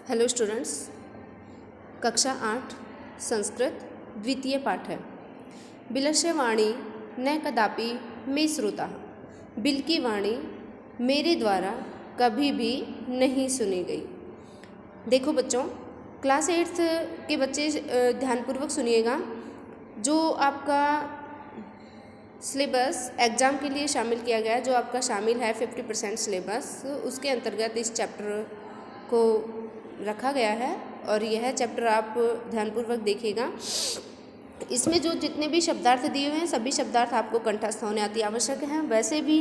Hello students, कक्षा 8 संस्कृत द्वितीय पाठ है। बिलस्य वाणी न कदापि मे श्रुता। बिल की वाणी मेरे द्वारा कभी भी नहीं सुनी गई। देखो बच्चों, क्लास 8 के बच्चे ध्यानपूर्वक सुनिएगा। जो आपका सिलेबस एग्ज़ाम के लिए शामिल किया गया है, जो आपका शामिल है 50% सिलेबस, उसके अंतर्गत इस चैप्टर को रखा गया है और यह चैप्टर आप ध्यानपूर्वक देखिएगा। इसमें जो जितने भी शब्दार्थ दिए हुए हैं सभी शब्दार्थ आपको कंठस्थ होने अति आवश्यक हैं। वैसे भी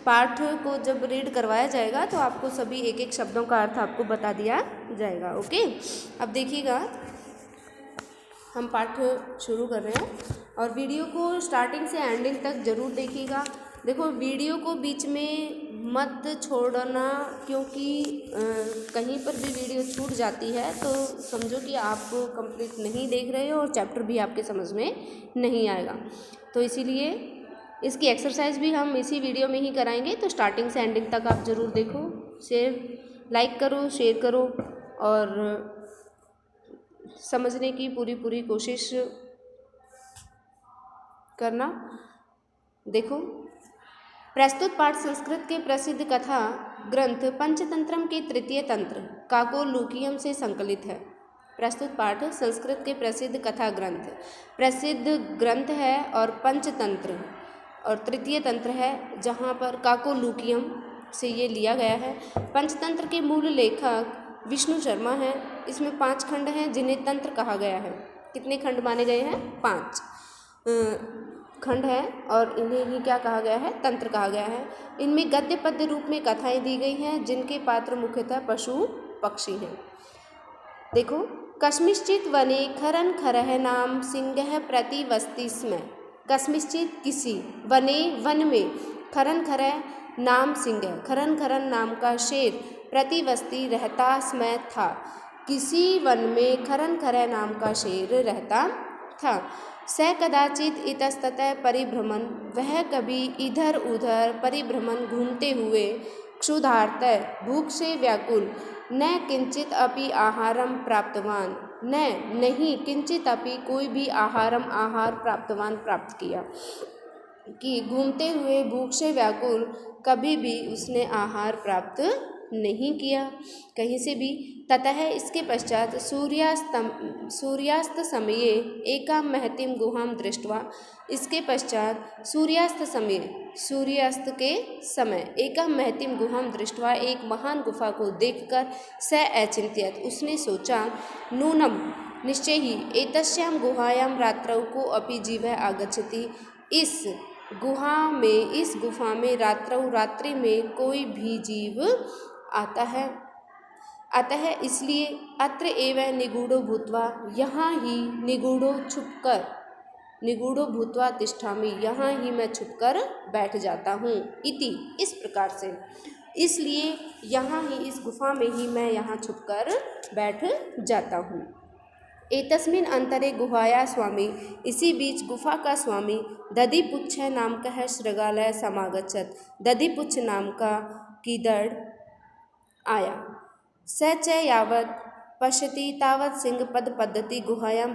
पाठ को जब रीड करवाया जाएगा तो आपको सभी एक एक शब्दों का अर्थ आपको बता दिया जाएगा। ओके, अब देखिएगा, हम पाठ शुरू कर रहे हैं और वीडियो को स्टार्टिंग से एंडिंग तक ज़रूर देखिएगा। देखो, वीडियो को बीच में मत छोड़ना, क्योंकि कहीं पर भी वीडियो छूट जाती है तो समझो कि आप कंप्लीट नहीं देख रहे हो और चैप्टर भी आपके समझ में नहीं आएगा। तो इसीलिए इसकी एक्सरसाइज भी हम इसी वीडियो में ही कराएंगे। तो स्टार्टिंग से एंडिंग तक आप ज़रूर देखो, लाइक करो, शेयर करो और समझने की पूरी कोशिश करना। देखो, प्रस्तुत पाठ संस्कृत के प्रसिद्ध कथा ग्रंथ पंचतंत्रम के तृतीय तंत्र काकोलूकियम से संकलित है। प्रस्तुत पाठ संस्कृत के प्रसिद्ध कथा प्रसिद्ध ग्रंथ है और पंचतंत्र और तृतीय तंत्र है, जहाँ पर काकोलूकियम से ये लिया गया है। पंचतंत्र के मूल लेखक विष्णु शर्मा हैं। इसमें 5 खंड हैं जिन्हें तंत्र कहा गया है। कितने खंड माने गए हैं? 5 खंड है और इन्हें ही क्या कहा गया है? तंत्र कहा गया है। इनमें गद्य पद्य रूप में कथाएं दी गई हैं जिनके पात्र मुख्यतः पशु पक्षी हैं। देखो, कस्मिश्चित वने खरन खरह नाम सिंह प्रतिवस्ति स्म। कस्मिश्चित किसी, वने वन में, खरन खरह नाम सिंह, खरन खरन नाम का शेर, प्रतिवस्ति रहता स्म था। किसी वन में खरन खरह नाम का शेर रहता था। स कदाचित इतस्ततः परिभ्रमण, वह कभी इधर उधर परिभ्रमण घूमते हुए, क्षुधार्तः भूख से व्याकुल, न किंचित अपि आहारम प्राप्तवान, नहीं किंचित अपि कोई भी आहार प्राप्त किया, कि घूमते हुए भूख से व्याकुल कभी भी उसने आहार प्राप्त नहीं किया कहीं से भी। ततः इसके पश्चात सूर्यास्त समये एकां महतीं गुहां दृष्ट्वा, इसके पश्चात सूर्यास्त के समय एकां महतीं गुहां दृष्ट्वा, एक महान गुफा को देखकर, स अचिंत्यत उसने सोचा, नूनम निश्चय ही, एतस्यां गुहायां रात्रौ को अपि जीवः आगच्छति, इस गुफा में रात्रि में कोई भी जीव आता है। अतः इसलिए अत्र एव निगूढ़ो भूत्वा, यहाँ ही निगूढ़ो भूत्वा तिष्ठामि, यहाँ ही मैं छुपकर बैठ जाता हूँ। इति, इस प्रकार से, इसलिए यहाँ ही इस गुफा में ही मैं यहाँ छुपकर बैठ जाता हूँ। एतस्मिन् अंतरे गुहाया स्वामी, इसी बीच गुफा का स्वामी दधिपुच्छ नाम का है शृगालय समागच्छत, दधिपुच्छ नाम का कीदड़ आया। स च यावत् पश्यति तावत् सिंह पद पद्धति गुहायां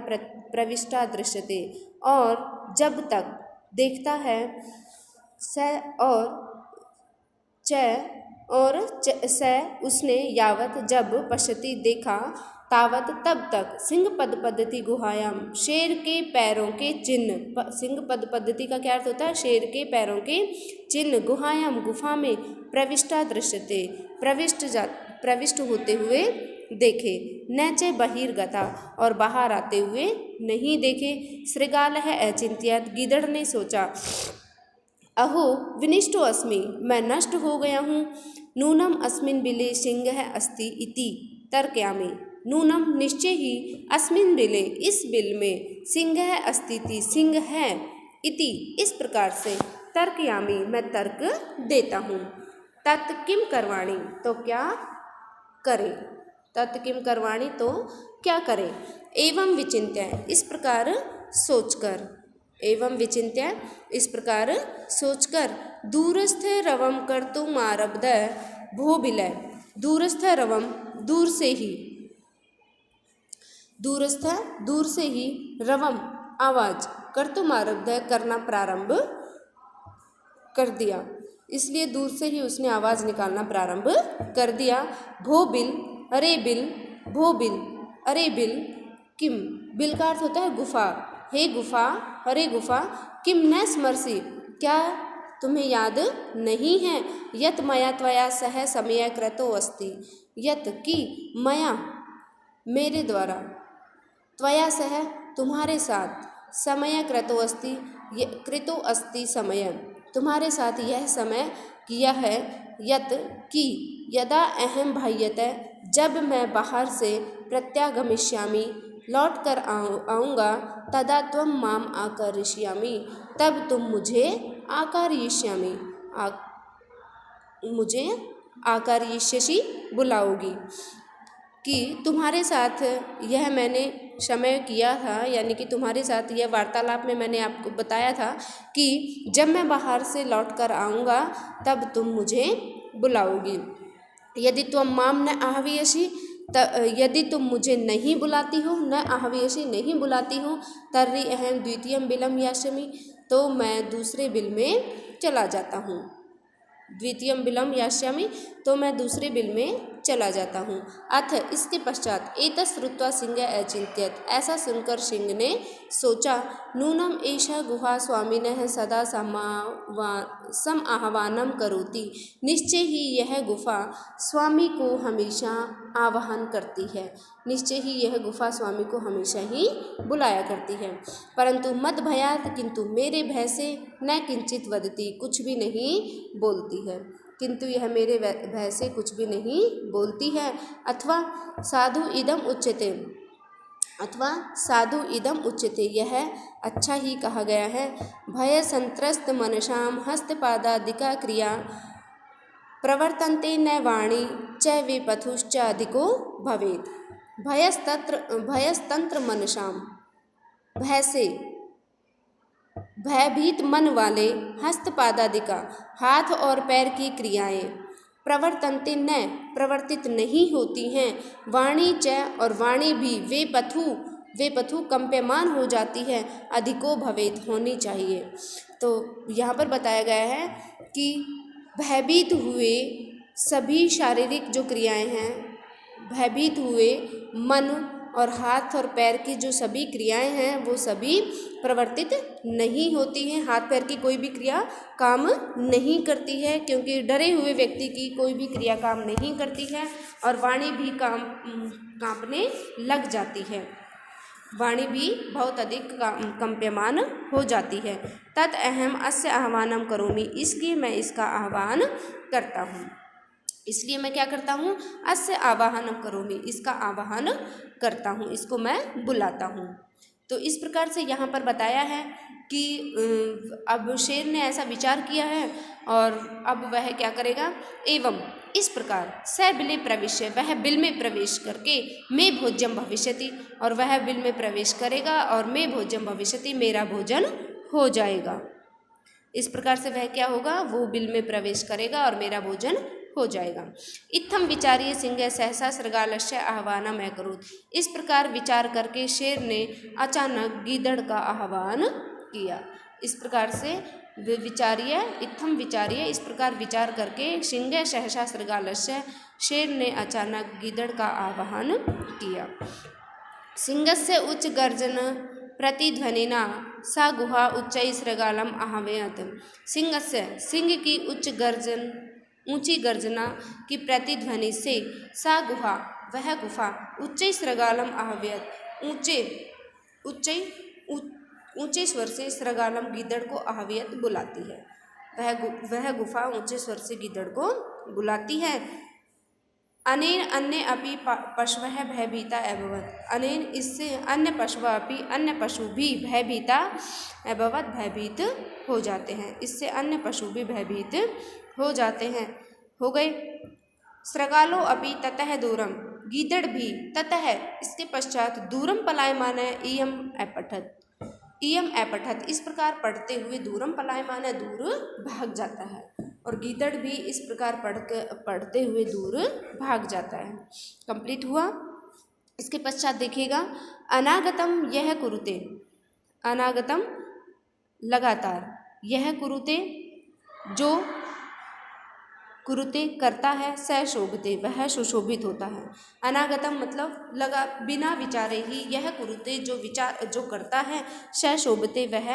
प्रविष्टा दृश्यते, और जब तक देखता है, उसने यावत जब पश्यति देखा, तावत तब तक, सिंह पद पद्धति गुहायाम, शेर के पैरों के चिन्ह, सिंह पद पद्धति का क्या अर्थ होता है? शेर के पैरों के चिन्ह, गुहायाम गुफा में, प्रविष्टा दृश्यते प्रविष्ट होते हुए देखे, न च बहिर्गता और बाहर आते हुए नहीं देखे। शृगालः अचिंत्यत, गीदड़ ने सोचा, अहो विनिष्टो अस्मि, मैं नष्ट हो गया हूँ। नूनम अस्मिन् बिले सिंहः अस्ति इति तर्कयामि, नूनम निश्चय ही, अस्मिन् बिले इस बिल में, सिंहः अस्ति सिंह है, इति इस प्रकार से, तर्कयामि मैं तर्क देता हूँ। तत् किम करवाणी, तो क्या करे, तत् किम करवाणी तो क्या करे। एवं विचिन्त्य, इस प्रकार सोचकर, एवं विचिन्त्य इस प्रकार सोचकर, दूरस्थ रवम कर्तुम आरब्ध भो बिलय, दूरस्थ रवम दूर से ही, दूरस्थ दूर से ही, रवम आवाज, कर्तुमारब्ध करना प्रारंभ कर दिया, इसलिए दूर से ही उसने आवाज निकालना प्रारंभ कर दिया। भो बिल, अरे बिल, भो बिल, अरे बिल, किम, बिल का अर्थ होता है गुफा, हे गुफा, अरे गुफा, किम न स्मरसी, क्या तुम्हें याद नहीं है, यत मया त्वया सह समय कृतो अस्ति, यत की मया मेरे द्वारा, त्वया सह तुम्हारे साथ, समय कृतो अस्ति, कृतो अस्ति समय, तुम्हारे साथ यह समय किया है, यत की, यदा अहम बाह्यतः, जब मैं बाहर से, प्रत्यागमिष्यामि, लौट कर आऊँगा, तदा त्वं माम आकरिष्यामि, तब तुम मुझे आकरिष्यामि, मुझे आकरिष्यसि बुलाओगी, कि तुम्हारे साथ यह मैंने समय किया था, यानी कि तुम्हारे साथ यह वार्तालाप में मैंने आपको बताया था कि जब मैं बाहर से लौट कर आऊँगा तब तुम मुझे बुलाओगी। यदि त्वं माम न आह्वयसि, यदि तुम मुझे नहीं बुलाती हो, न आह्वयसि नहीं बुलाती हो, तर्हि अहम द्वितीयं बिलं यास्यामि, तो मैं दूसरे बिल में चला जाता हूँ, द्वितीयं बिलं यास्यामि, तो मैं दूसरे बिल में चला जाता हूँ। अथ इसके पश्चात, एतत् श्रुत्वा सिंह अचिंत्यत, ऐसा सुनकर सिंह ने सोचा, नूनम एषा गुहा स्वामिनः सदा सम आह्वानं करोति, निश्चय ही यह गुफा स्वामी को हमेशा आवाहन करती है, निश्चय ही यह गुफा स्वामी को हमेशा ही बुलाया करती है, परंतु मद भयात, किंतु मेरे भय से, न किंचित वदति, कुछ भी नहीं बोलती है, किंतु यह मेरे भय से कुछ भी नहीं बोलती है। अथवा साधु इदम उच्यते, अथवा साधु इदम उच्यते, यह अच्छा ही कहा गया है, भय संत्रस्त मनसाम हस्तपादादिका क्रिया प्रवर्तन्ते न वाणी च विपथुश्च अधिको भवेत्, भयस्तंत्र मनसाम, भय से भयभीत मन वाले, हस्तपादादिका हाथ और पैर की क्रियाएं, प्रवर्तन्ते न प्रवर्तित नहीं होती हैं, वाणी च और वाणी भी, वे पथु कंप्यमान हो जाती है, अधिको भवेत होनी चाहिए। तो यहाँ पर बताया गया है कि भयभीत हुए सभी शारीरिक जो क्रियाएं हैं, भयभीत हुए मन और हाथ और पैर की जो सभी क्रियाएं हैं वो सभी प्रवर्तित नहीं होती हैं, हाथ पैर की कोई भी क्रिया काम नहीं करती है, क्योंकि डरे हुए व्यक्ति की कोई भी क्रिया काम नहीं करती है, और वाणी भी कांपने लग जाती है, वाणी भी बहुत अधिक कंप्यमान हो जाती है। तत् अहम अस्य आह्वानं करोमि, इसलिए मैं इसका आह्वान करता हूँ, इसलिए मैं क्या करता हूँ, अस्य आवाहनं करोमि, इसका आवाहन करता हूँ, इसको मैं बुलाता हूँ। तो इस प्रकार से यहाँ पर बताया है कि अब शेर ने ऐसा विचार किया है और अब वह क्या करेगा, एवं इस प्रकार स बिले प्रविश्य, वह बिल में प्रवेश करके, मे भोज्यम भविष्यति, और वह बिल में प्रवेश करेगा और मे भोज्यम भविष्यति, मेरा भोजन हो जाएगा। इस प्रकार से वह क्या होगा, वो बिल में प्रवेश करेगा और मेरा भोजन हो जाएगा। इत्थम विचार्य सिंह सहसा सृगालस्य आह्वानम अकरोत्, इस प्रकार विचार करके शेर ने अचानक गीदड़ का आह्वान किया। इस प्रकार से विचार्य, इत्थम विचार्य, इस प्रकार विचार करके सिंह सहसा सृगालस्य, शेर ने अचानक गीदड़ का आह्वान किया। सिंहस्य उच्च गर्जन प्रतिध्वनिना सा गुहा उच्चै सृगालम आह्वयत्, सिंहस्य, सिंह की ऊंची गर्जना की प्रतिध्वनि से, सा गुहा, वह गुफा, उच्चै सृगालम आह्वयत्, ऊंचे स्वर से सृगालम गीदड़ को आह्वयत् बुलाती है, वह गुफा ऊंचे स्वर से गीदड़ को बुलाती है। अनेन अन्य अपि पशवः भयभीता अभवत्, अनेन इससे अन्य पशवः अपि, अन्य पशु भी भयभीता अभवत्, भयभीत हो जाते हैं, इससे अन्य पशु भी भयभीत हो जाते हैं, हो गए। सृगालो अपि ततः दूरम, गीदड़ भी ततः इसके पश्चात, दूरम पलायमान इयम अपठत, इयम अपठत, इस प्रकार पढ़ते हुए, दूरम पलायमान दूर भाग जाता है, और गीदड़ भी इस प्रकार पढ़ते हुए दूर भाग जाता है। कंप्लीट हुआ। इसके पश्चात देखिएगा अनागतम यह कुरुते, अनागतम लगातार, यह कुरुते जो कुरुते करता है, स शोभते वह सुशोभित होता है। अनागतम मतलब लगा बिना विचारे ही, यह कुरुते जो करता है, स शोभते वह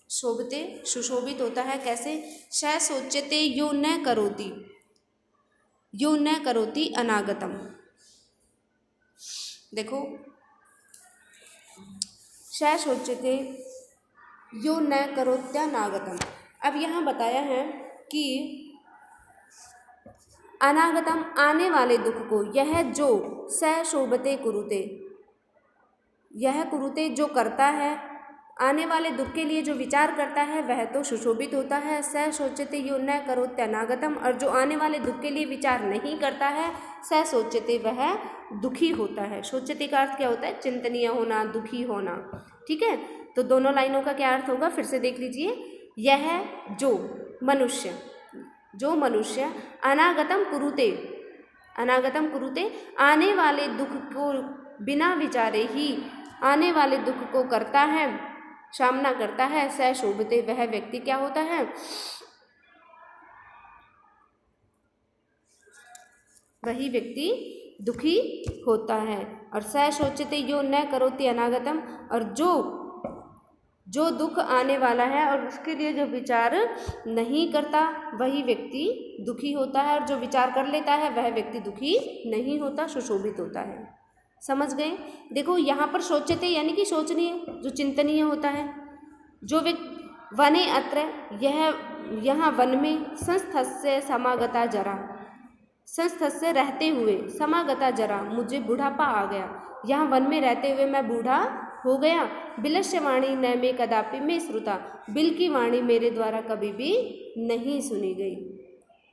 शोभते सुशोभित होता है। कैसे? स सोच्यते यो न करोति, यो न करोति अनागतम। देखो स सोच्यते यो न करोत्यानागतम। अब यहाँ बताया है कि अनागतम आने वाले दुख को, यह जो स शोभते कुरुते, यह कुरुते जो करता है, आने वाले दुख के लिए जो विचार करता है वह तो सुशोभित होता है। स सोच्यते यो न करोत्यानागतम, और जो आने वाले दुख के लिए विचार नहीं करता है, स सोच्यते वह दुखी होता है। सोच्यते का अर्थ क्या होता है? चिंतनीय होना, दुखी होना। ठीक है, तो दोनों लाइनों का क्या अर्थ होगा फिर से देख लीजिए। यह जो मनुष्य, जो मनुष्य अनागतम कुरुते, अनागतम कुरुते आने वाले दुख को बिना विचारे ही आने वाले दुख को करता है, सामना करता है, स शोभते वह व्यक्ति क्या होता है? वही व्यक्ति दुखी होता है। और स सोच्यते यो न करोति अनागतम, और जो दुख आने वाला है और उसके लिए जो विचार नहीं करता वही व्यक्ति दुखी होता है, और जो विचार कर लेता है वह व्यक्ति दुखी नहीं होता, सुशोभित होता है। समझ गए? देखो यहाँ पर सोच्यते यानी कि सोचनीय, जो चिंतनीय होता है। जो वने अत्र, यह यहाँ वन में, संस्थस्य समागता जरा, संस्थस्य रहते हुए, समागता जरा मुझे बुढ़ापा आ गया, यहाँ वन में रहते हुए मैं बूढ़ा हो गया। बिलस्य वाणी न में कदापि में श्रुता, बिल की वाणी मेरे द्वारा कभी भी नहीं सुनी गई,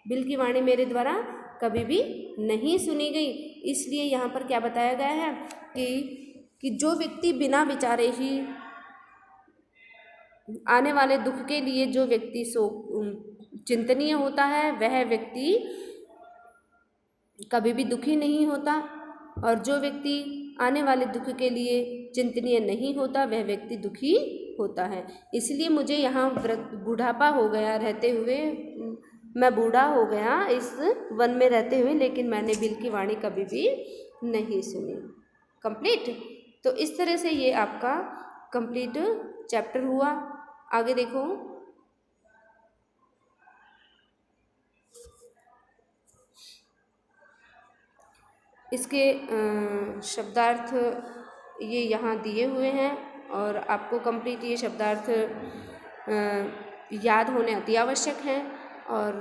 बिल की वाणी मेरे द्वारा कभी भी नहीं सुनी गई। इसलिए यहाँ पर क्या बताया गया है कि जो व्यक्ति बिना विचारे ही आने वाले दुख के लिए जो व्यक्ति चिंतनीय होता है वह व्यक्ति कभी भी दुखी नहीं होता, और जो व्यक्ति आने वाले दुख के लिए चिंतनीय नहीं होता वह व्यक्ति दुखी होता है। इसलिए मुझे यहाँ बुढ़ापा हो गया रहते हुए, मैं बूढ़ा हो गया इस वन में रहते हुए, लेकिन मैंने बिल की वाणी कभी भी नहीं सुनी। कंप्लीट। तो इस तरह से ये आपका कंप्लीट चैप्टर हुआ। आगे देखो, इसके शब्दार्थ ये यहाँ दिए हुए हैं, और आपको कंप्लीट ये शब्दार्थ याद होने अति आवश्यक हैं। और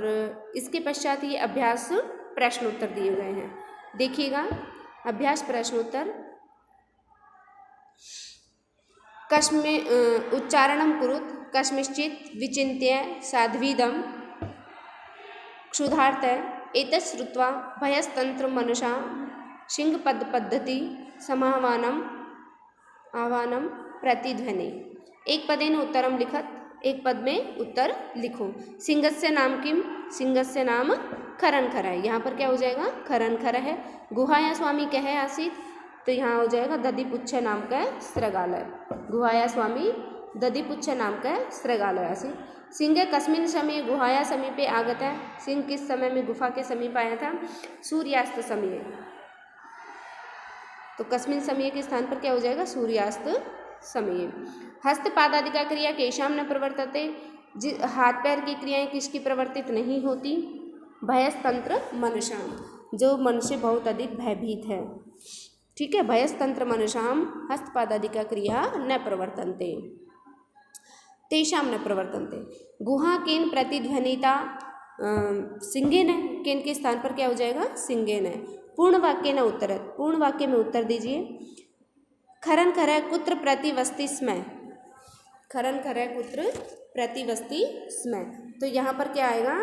इसके पश्चात ये अभ्यास प्रश्नोत्तर दिए गए हैं। देखिएगा, अभ्यास प्रश्नोत्तर। कस्मे उच्चारणं कुरुत कस्मिंश्चित् विचिन्त्य साध्वीदं क्षुधार्त एतत् श्रुत्वा भयस्तंत्र मनुषा सिंहपद पद्धति समाह्वानम आह्वानम प्रतिध्वनि। एक पदेन उत्तरम लिखत, एक पद में उत्तर लिखो। सिंहस्य नाम किम? सिंहस्य नाम खरन खर है। यहाँ पर क्या हो जाएगा? खरन खर है। गुहाया स्वामी कह आसीत, तो यहाँ हो जाएगा दधिपुच्छ नाम का स्त्रगालय। गुहाया स्वामी दधिपुच्छ नाम का स्त्रगालय आसीत। सिंह कस्मिन समय गुहाया समीपे आगत है। सिंह किस समय में गुफा के समीप आया था? सूर्यास्त समय। तो कस्मिन समय के स्थान पर क्या हो जाएगा? सूर्यास्त समय। हस्त पादादि का क्रिया केशाम न प्रवर्तते, हाथ पैर की क्रियाएं किसकी प्रवर्तित नहीं होती? भयस्तंत्र मनुष्याम, जो मनुष्य बहुत अधिक भयभीत है। ठीक है, भयस्तंत्र मनुष्याम हस्तपादादि का क्रिया न प्रवर्तन्ते, तेषाम न प्रवर्तन्ते। गुहा केन प्रतिध्वनिता सिंगेन, केन के स्थान पर क्या हो जाएगा? सिंगेन है। पूर्ण वाक्य न उत्तरत, पूर्ण वाक्य में उत्तर दीजिए। खरन खर कुत्र प्रतिवस्ति स्म, खरन खर कुत्र प्रतिवस्ति स्म। तो यहाँ पर क्या आएगा?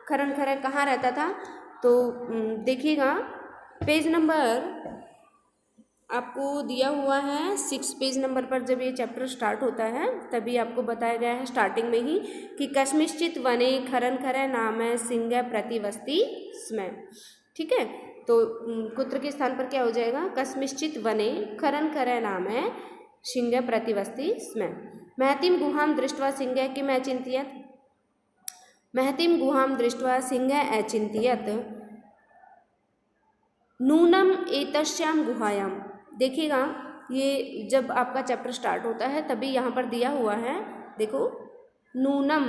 खरन खर कहाँ रहता था? तो देखिएगा, पेज नंबर आपको दिया हुआ है 6 पेज नंबर पर। जब ये चैप्टर स्टार्ट होता है तभी आपको बताया गया है स्टार्टिंग में ही कि कस्मिंश्चित् वने खरन खर नाम सिंह प्रतिवस्ति स्म। ठीक है, तो कुत्र के स्थान पर क्या हो जाएगा, कस्मिश्चित वने खरन करे नामे सिंह प्रतिवस्ति स्म। महतीं गुहां दृष्ट्वा सिंह किम अचिंत्यत, महतीं गुहां दृष्ट्वा सिंह अचिंत्यत नूनम एतस्यां गुहायां। देखिएगा ये जब आपका चैप्टर स्टार्ट होता है तभी यहाँ पर दिया हुआ है, देखो नूनम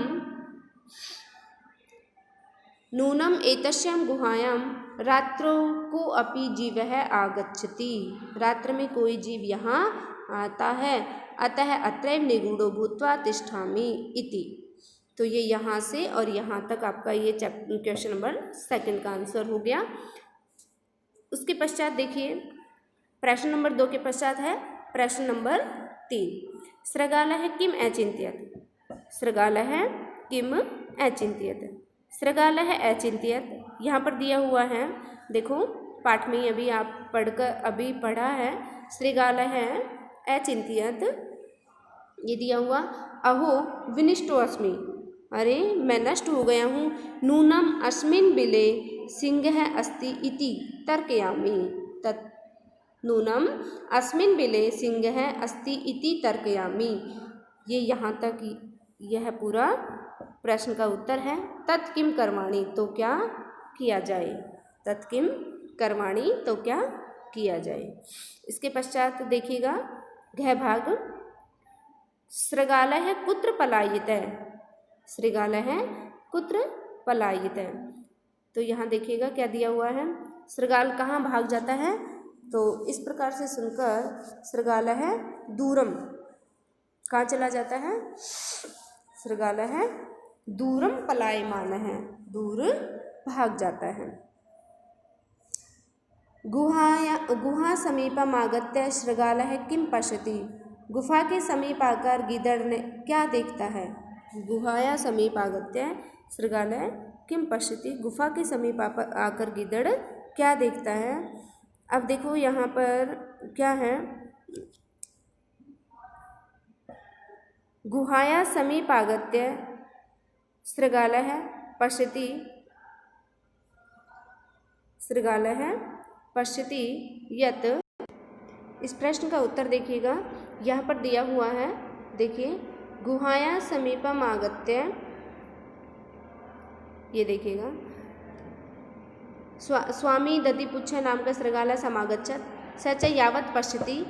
नूनम एतस्यां गुहायां रात्रो को अपि जीवः आगच्छति, रात्र में कोई जीव यहाँ आता है, अतः अत्रैव निगूढ़ो भूत्वा तिष्ठामि इति। तो ये यहाँ से और यहाँ तक आपका ये क्वेश्चन नंबर 2 का आंसर हो गया। उसके पश्चात देखिए प्रश्न नंबर 2 के पश्चात है प्रश्न नंबर 3। सृगालः किम अचिंत्यत, सृगालः किम अचिंत्यत, सृगालः अचिंत्यत यहाँ पर दिया हुआ है, देखो पाठ में अभी आप अभी पढ़ा है। सृगालः अचिंत्यत ये दिया हुआ, अहो विनिष्टो अस्मि, अरे मैं नष्ट हो गया हूँ, नूनम अस्मिन् बिले सिंहः अस्ति इति तर्कयामि, तत् नूनम अस्मिन् बिले सिंहः अस्ति इति तर्कयामि। ये यहाँ तक यह पूरा प्रश्न का उत्तर है। तत् किम कर्माणि, तो क्या किया जाए, तत् किम कर्माणि तो क्या किया जाए। इसके पश्चात देखिएगा घ भाग, सृगालः कुत्र पलायितः, सृगालः कुत्र पलायितः। तो यहाँ देखिएगा क्या दिया हुआ है, सृगाल कहाँ भाग जाता है, तो इस प्रकार से सुनकर सृगालः दूरम कहाँ चला जाता है, सृगालः दूरम पलायमानः, दूर भाग जाता है। गुहा समीपम आगत्य सृगालः किम पश्यति, गुफा के समीप आकर गिदड़ ने क्या देखता है, गुहाया समीप आगत्य सृगालः किम पश्यति, गुफा के समीप आकर गिदड़ क्या देखता है। अब देखो यहाँ पर क्या है, गुहाया समीप आगत्य सृगालः पश्यति, सृगालः पश्यति यत्, इस प्रश्न का उत्तर देखिएगा यहाँ पर दिया हुआ है, देखिए गुहाया समीपम आगत्य, ये देखिएगा स्वामी दधिपुच्छ नाम का सृगालः समागच्छत, स च यावत् पश्यति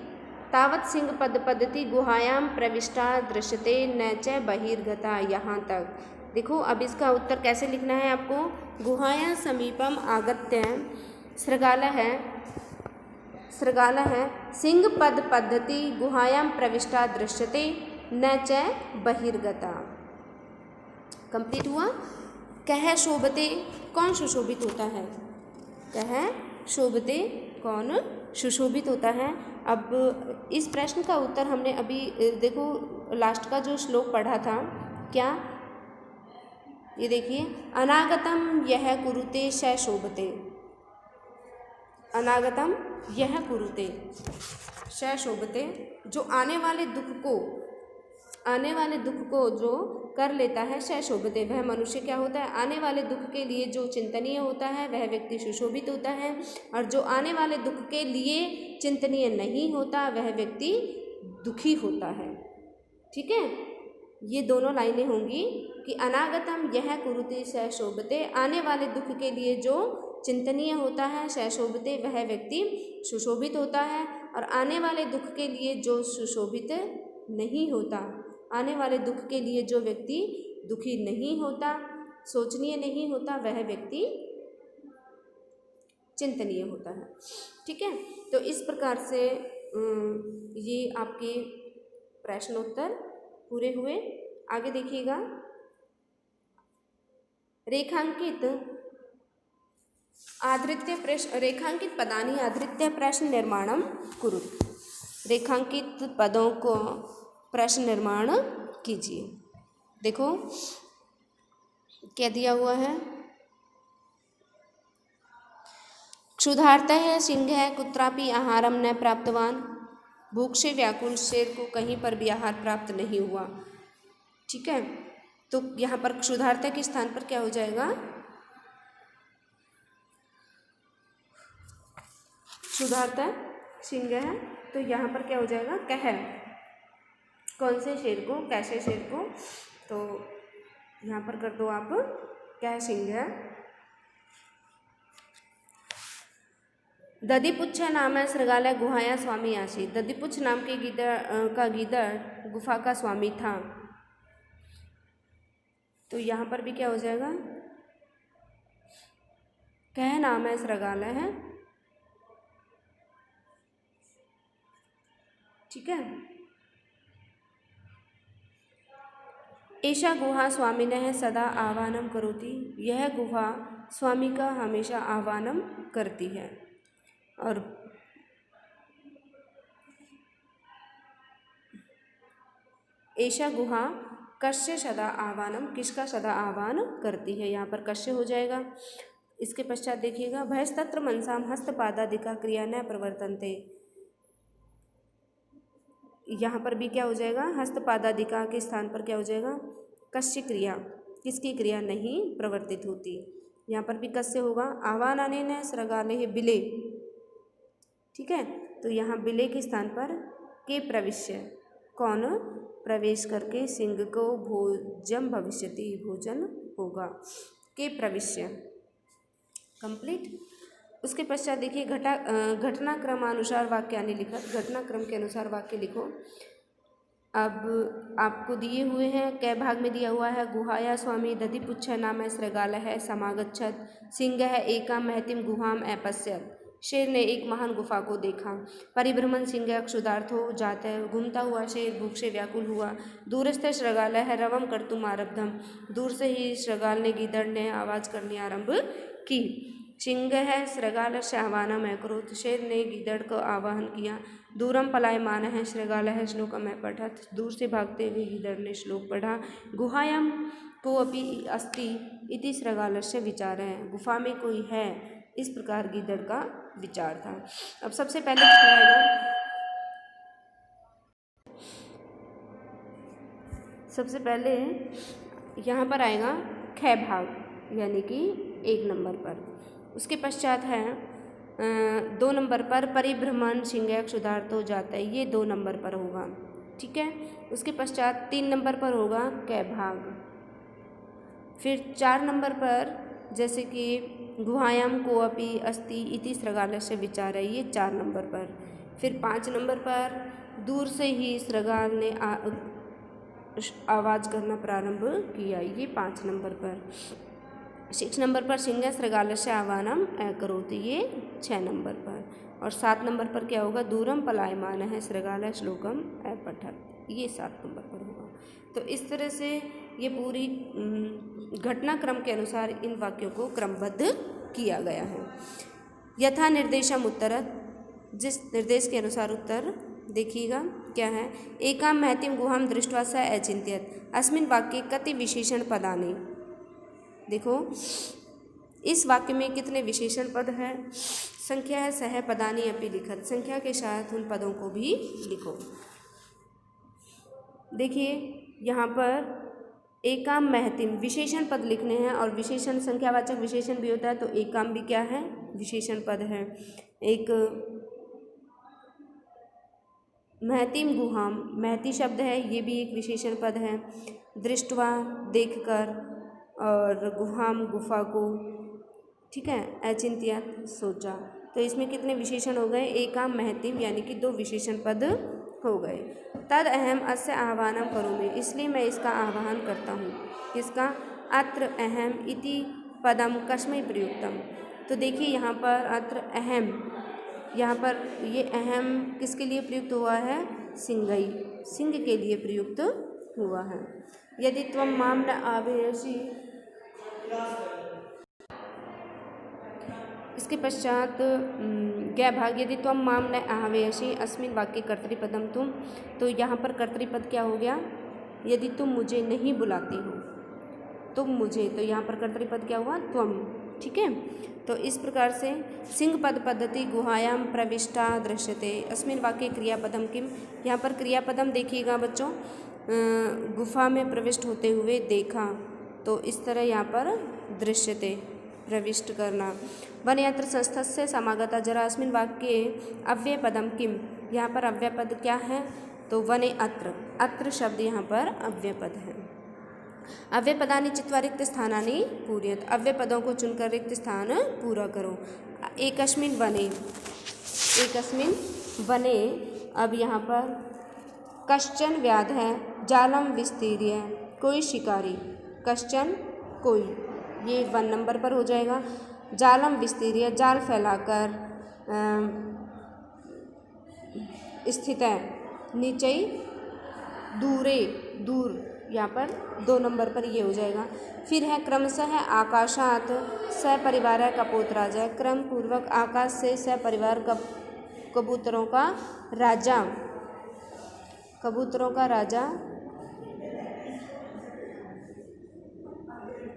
तावत् सिंह पद्धति गुहायां प्रविष्टा दृश्यते न च बहिर्गता। यहाँ तक देखो। अब इसका उत्तर कैसे लिखना है आपको, गुहायां समीपम आगत्य सृगालः सिंह पद्धति गुहायां प्रविष्टा दृश्यते न च बहिर्गता। कंप्लीट हुआ। कह शोभते, कौन सुशोभित होता है, कह शोभते कौन सुशोभित होता है। अब इस प्रश्न का उत्तर हमने अभी देखो लास्ट का जो श्लोक पढ़ा था, क्या, ये देखिए अनागतम यह कुरुते स शोभते, अनागतम यह कुरुते स शोभते, जो आने वाले दुख को जो कर लेता है, स शोभते वह मनुष्य क्या होता है, आने वाले दुख के लिए जो चिंतनीय होता है वह व्यक्ति सुशोभित होता है, और जो आने वाले दुख के लिए चिंतनीय नहीं होता वह व्यक्ति दुखी होता है। ठीक है, ये दोनों लाइनें होंगी कि अनागतम यह कुरुते स शोभते, आने वाले दुख के लिए जो चिंतनीय होता है, स शोभते वह व्यक्ति सुशोभित होता है, और आने वाले दुख के लिए जो सुशोभित नहीं होता, आने वाले दुख के लिए जो व्यक्ति दुखी नहीं होता, सोचनीय नहीं होता, वह व्यक्ति चिंतनीय होता है। ठीक है, तो इस प्रकार से ये आपके प्रश्नोत्तर पूरे हुए। आगे देखिएगा, रेखांकित पदानि आधृत्य प्रश्न निर्माणम कुरु, रेखांकित पदों को प्रश्न निर्माण कीजिए। देखो क्या दिया हुआ है, क्षुधार्तः सिंहः कुत्रापि आहारम न प्राप्तवान, भूख से व्याकुल शेर को कहीं पर भी आहार प्राप्त नहीं हुआ। ठीक है, तो यहाँ पर क्षुधार्तः के स्थान पर क्या हो जाएगा, क्षुधार्त सिंह है, तो यहाँ पर क्या हो जाएगा, कह। कौन से शेर को, कैसे शेर को, तो यहाँ पर कर दो आप कह सिंह है। दधिपुच्छ नाम है श्रृगालय गुहाया स्वामी आशी। दधिपुच्छ नाम के गीदड़ गुफा का स्वामी था। तो यहाँ पर भी क्या हो जाएगा, कह नाम है श्रृगालय है, ठीक है। एषा गुहा स्वामिनः सदा आह्वानं करोति। यह गुहा स्वामी का हमेशा आह्वानम करती है। और एषा गुहा कस्य सदा आह्वानम, किसका सदा आह्वान करती है, यहाँ पर कस्य हो जाएगा। इसके पश्चात देखिएगा, भयस्तत्र मनसाम हस्तपादादिका क्रिया न प्रवर्तन्ते। यहाँ पर भी क्या हो जाएगा, हस्तपादादिका के स्थान पर क्या हो जाएगा, कस्य क्रिया, किसकी क्रिया नहीं प्रवर्तित होती। यहाँ पर भी कस्य होगा। आह्वानानेन श्रृगाले बिले, ठीक है। तो यहाँ बिले के स्थान पर के प्रविश्य, कौन प्रवेश करके सिंह को भोजन भविष्यति, भोजन होगा, के प्रविश्य, कंप्लीट। उसके पश्चात देखिए घटनाक्रमानुसार वाक्यानि लिखत। घटनाक्रम के अनुसार वाक्य लिखो। अब आपको दिए हुए हैं, कै भाग में दिया हुआ है, गुहाया स्वामी दधिपुच्छ नाम श्रृगालय है समागच्छत, सिंह है एकाम महतिम गुहाम अपश्यत। शेर ने एक महान गुफा को देखा। परिभ्रमण सिंह क्षुधार्थ हो जाता है, घूमता हुआ शेर भूख से व्याकुल हुआ। दूरस्थ श्रृगालय है रवम कर्तुम आरब्धम। दूर से ही श्रृगाल ने, गीदड़ ने आवाज करनी आरंभ की। सिंह है श्रृगाल से आह्वानम अकरोत्। शेर ने गीदड़ को आह्वान किया। दूरम पलायमान है श्रृगाल है श्लोकम पठत। दूर से भागते हुए गीदड़ ने श्लोक पढ़ा। गुहायाम को अपि अस्ति इति श्रृगालस्य विचार है। गुफा में कोई है, इस प्रकार गीदड़ का विचार था। अब सबसे पहले क्या आएगा, सबसे पहले यहाँ पर आएगा ख भाग, यानी कि 1 नंबर पर। उसके पश्चात है 2 नंबर पर परिभ्रमण सिंह क्षुधार्थ हो जाता है, ये 2 नंबर पर होगा, ठीक है। उसके पश्चात 3 नंबर पर होगा कै भाग। फिर 4 नंबर पर जैसे कि गुहायाम को अपि अस्ति इति श्रृगालस्य विचार है, ये 4 नंबर पर। फिर 5 नंबर पर दूर से ही श्रृगाल ने आवाज़ करना प्रारंभ किया, ये 5 नंबर पर। 6 नंबर पर सिंह श्रृगालस्य आह्वानम अकरोत्, ये 6 नंबर पर। और 7 नंबर पर क्या होगा, दूरम पलायमान है श्रृगाल श्लोकम अपठत, ये 7 नंबर पर होगा। तो इस तरह से ये पूरी घटनाक्रम के अनुसार इन वाक्यों को क्रमबद्ध किया गया है। यथा निर्देशम उत्तरत, जिस निर्देश के अनुसार उत्तर देखिएगा क्या है। एकाम महतिम गुहाम दृष्ट्वा स अचिंत्यत। अस्मिन् वाक्ये कति विशेषण पदानि। देखो इस वाक्य में कितने विशेषण पद हैं, संख्या है सह पदानि अपि लिखत। संख्या के साथ उन पदों को भी लिखो। देखिए यहाँ पर एकाम महतिम विशेषण पद लिखने हैं, और विशेषण संख्यावाचक विशेषण भी होता है, तो एकाम भी क्या है, विशेषण पद है। एक महतिम गुहाम, महती शब्द है, ये भी एक विशेषण पद है। दृष्टवा देखकर, और गुहाम गुफा को, ठीक है, अचिंत्यत सोचा। तो इसमें कितने विशेषण हो गए, एकाम महतिम, यानी कि 2 विशेषण पद हो गए। तद अहम अस्य आह्वानम करोमि, इसलिए मैं इसका आह्वान करता हूँ। किसका, अत्र अहम इति पदम कस्मै प्रयुक्तम। तो देखिए यहाँ पर अत्र अहम, यहाँ पर ये अहम किसके लिए प्रयुक्त हुआ है, सिंगई, सिंह के लिए प्रयुक्त हुआ है। यदि त्वं मां न आवेयसि, इसके पश्चात गै भाग, यदि त्वं मां न आवेयसि अस्मिन् वाक्ये कर्तृपदम तुम। तो यहाँ पर कर्तृपद क्या हो गया, यदि तुम मुझे नहीं बुलाती हो, तुम मुझे, तो यहाँ पर कर्तृपद क्या हुआ, त्वम, ठीक है। तो इस प्रकार से सिंह पद पद्धति गुहायाम प्रविष्टा दृश्यते। अस्मिन् वाक्ये क्रियापदम किम, यहाँ पर क्रियापदम देखिएगा बच्चों, गुफा में प्रविष्ट होते हुए देखा, तो इस तरह यहाँ पर दृश्यते प्रविष्ट करना। वन यत्र संस्थस्य समागता जरा अस्मिन् वाक्ये अव्ययपदम किम, यहाँ पर अव्ययपद क्या है, तो वने अत्र, अत्र शब्द यहाँ पर अव्ययपद है। अव्ययपदानि चित्वा रिक्त स्थानानि पूरयत, अव्ययपदों को चुनकर रिक्त स्थान पूरा करो। एकस्मिन् वने, एकस्मिन् वने, अब यहाँ पर कश्चन व्याध है, जालम विस्तीर्य, कोई शिकारी, कश्चन कोई, ये 1 नंबर पर हो जाएगा। जालम विस्तीर्य, जाल फैलाकर, स्थित है, नीचे दूरे, दूर, यहाँ पर 2 नंबर पर ये हो जाएगा। फिर है क्रमशः आकाशात सपरिवार कपोतराज, क्रम पूर्वक आकाश से सपरिवार कबूतरों का राजा, कबूतरों का राजा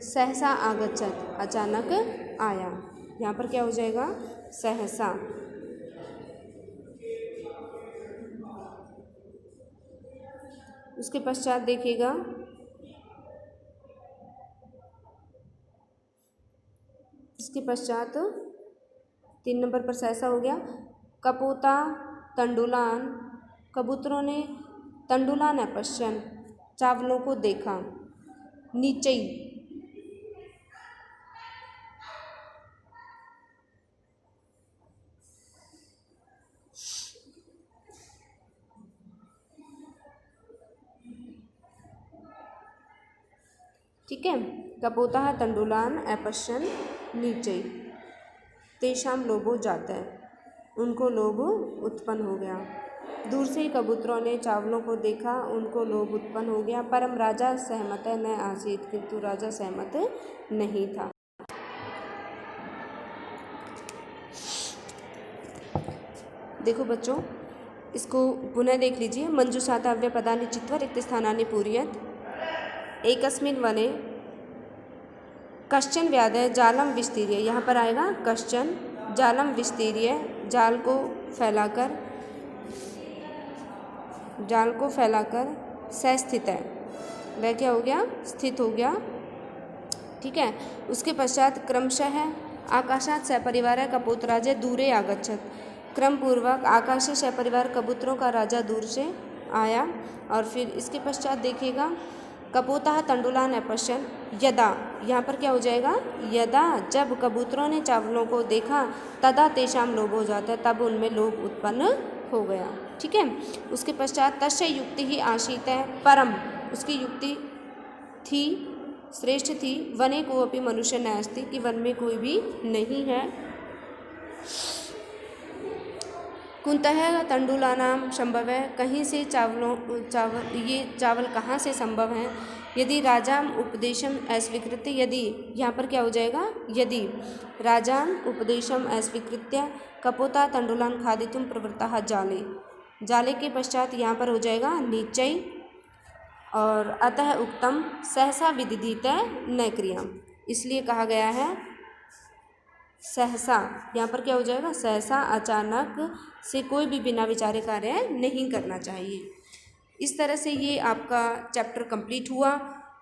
सहसा आगच्छत, अचानक आया, यहाँ पर क्या हो जाएगा, सहसा। उसके पश्चात देखिएगा इसके पश्चात 3 नंबर पर सहसा हो गया। कपोता तंडुलान, कबूतरों ने तंडुलान अपश्यन, चावलों को देखा, नीचे, ठीक है। कपोता तंडुलान अपश्यन नीचे, तेषाम लोभो जाता है, उनको लोभ उत्पन्न हो गया। दूर से ही कबूतरों ने चावलों को देखा, उनको लोभ उत्पन्न हो गया। परम राजा सहमत न आसीत, किंतु राजा सहमत नहीं था। देखो बच्चों, इसको पुनः देख लीजिए। मंजुषाता अव्ययपदानि चित्वा रिक्त स्थानानि पूरयत, एकस्मिन् वने कश्चन व्याधय जालम विस्तीर्य, यहाँ पर आएगा कश्चन, जालम विस्तीर्य, जाल को फैलाकर, जाल को फैलाकर, स स्थित है, वह क्या हो गया, स्थित हो गया, ठीक है। उसके पश्चात क्रमशः आकाशात सपरिवार कपोतराज दूरे आगच्छत, क्रम पूर्वक आकाश से सपरिवार कबूतरों का राजा दूर से आया। और फिर इसके पश्चात देखिएगा कपोता तंडुलान अपश्यन, यदा, यहाँ पर क्या हो जाएगा, यदा, जब कबूतरों ने चावलों को देखा, तदा तेषाम लोभ हो जाता है, तब उनमें लोभ उत्पन्न हो गया, ठीक है। उसके पश्चात तस्य युक्ति ही आशीत है, परम, उसकी युक्ति थी, श्रेष्ठ थी, वने को अपनी मनुष्य नास्ति, कि वन में कोई भी नहीं है। कुंतः तंडुलानाम संभव है, कहीं से ये चावल कहाँ से संभव हैं। यदि राजाम उपदेशम अस्वीकृत्य, यदि, यहाँ पर क्या हो जाएगा, यदि राजाम उपदेशम अस्वीकृत्य कपोता तंडुलान खादितुम प्रवृत्तः जाले, जाले के पश्चात यहाँ पर हो जाएगा नीचय, और अतः उक्तम सहसा विदित न क्रिया, इसलिए कहा गया है सहसा, यहाँ पर क्या हो जाएगा, सहसा, अचानक से कोई भी बिना विचारे कार्य नहीं करना चाहिए। इस तरह से ये आपका चैप्टर कंप्लीट हुआ,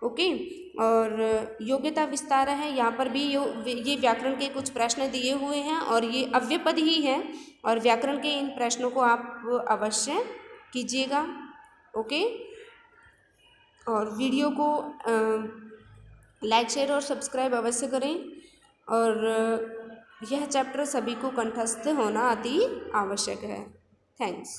ओके। और योग्यता विस्तार है, यहाँ पर भी ये व्याकरण के कुछ प्रश्न दिए हुए हैं और ये अव्ययपद ही हैं, और व्याकरण के इन प्रश्नों को आप अवश्य कीजिएगा, ओके। और वीडियो को लाइक, शेयर और सब्सक्राइब अवश्य करें, और यह चैप्टर सभी को कंठस्थ होना अति आवश्यक है। थैंक्स।